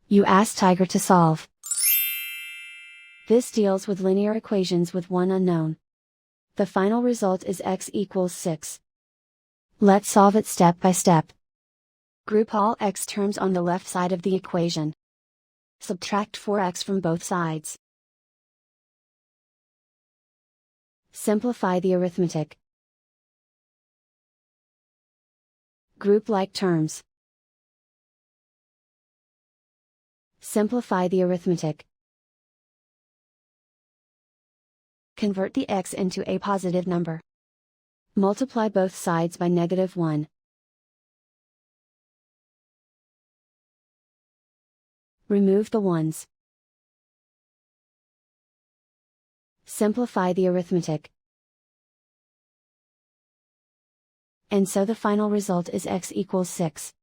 You ask Tiger to solve. This deals with linear equations with one unknown. The final result is x equals 6. Let's solve it step by step. Group all x terms on the left side of the equation. Subtract 4x from both sides. Simplify the arithmetic. Group like terms. Simplify the arithmetic. Convert the x into a positive number. Multiply both sides by -1. Remove the ones. Simplify the arithmetic. And so the final result is x equals 6.